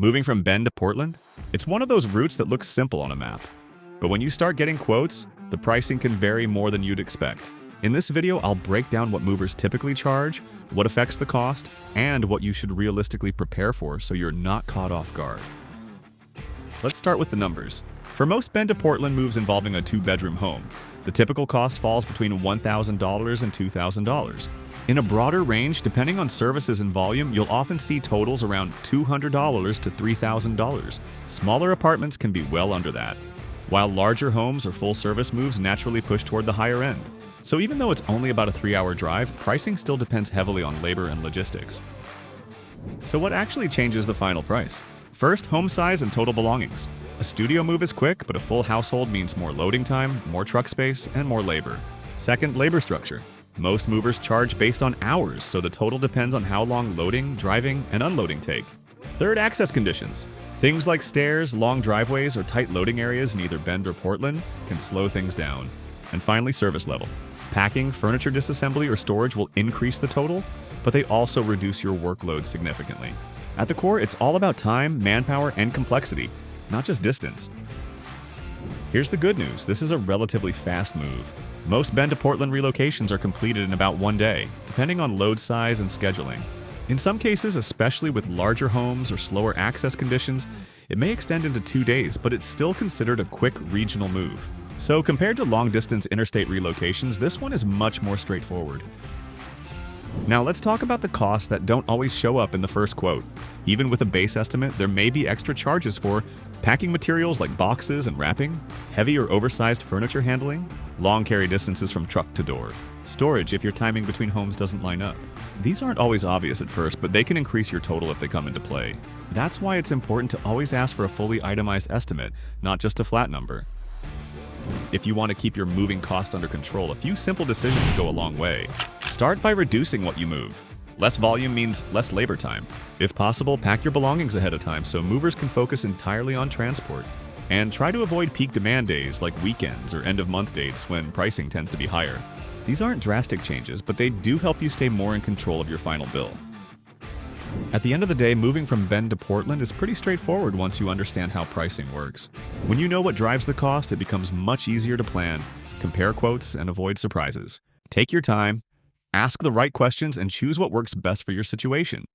Moving from Bend to Portland? It's one of those routes that looks simple on a map. But when you start getting quotes, the pricing can vary more than you'd expect. In this video, I'll break down what movers typically charge, what affects the cost, and what you should realistically prepare for so you're not caught off guard. Let's start with the numbers. For most Bend to Portland moves involving a two-bedroom home, the typical cost falls between $1,000 and $2,000. In a broader range, depending on services and volume, you'll often see totals around $200 to $3,000. Smaller apartments can be well under that, while larger homes or full-service moves naturally push toward the higher end. So even though it's only about a 3-hour drive, pricing still depends heavily on labor and logistics. So what actually changes the final price? First, home size and total belongings. A studio move is quick, but a full household means more loading time, more truck space, and more labor. Second, labor structure. Most movers charge based on hours, so the total depends on how long loading, driving, and unloading take. Third, access conditions. Things like stairs, long driveways, or tight loading areas in either Bend or Portland can slow things down. And finally, service level. Packing, furniture disassembly, or storage will increase the total, but they also reduce your workload significantly. At the core, it's all about time, manpower, and complexity, not just distance. Here's the good news. This is a relatively fast move. Most Bend to Portland relocations are completed in about 1 day, depending on load size and scheduling. In some cases, especially with larger homes or slower access conditions, it may extend into 2 days, but it's still considered a quick regional move. So compared to long-distance interstate relocations, this one is much more straightforward. Now let's talk about the costs that don't always show up in the first quote. Even with a base estimate, there may be extra charges for packing materials like boxes and wrapping, heavy or oversized furniture handling, long carry distances from truck to door, storage if your timing between homes doesn't line up. These aren't always obvious at first, but they can increase your total if they come into play. That's why it's important to always ask for a fully itemized estimate, not just a flat number. If you want to keep your moving cost under control, a few simple decisions go a long way. Start by reducing what you move. Less volume means less labor time. If possible, pack your belongings ahead of time so movers can focus entirely on transport. And try to avoid peak demand days like weekends or end-of-month dates when pricing tends to be higher. These aren't drastic changes, but they do help you stay more in control of your final bill. At the end of the day, moving from Bend to Portland is pretty straightforward once you understand how pricing works. When you know what drives the cost, it becomes much easier to plan, compare quotes, and avoid surprises. Take your time, ask the right questions, and choose what works best for your situation.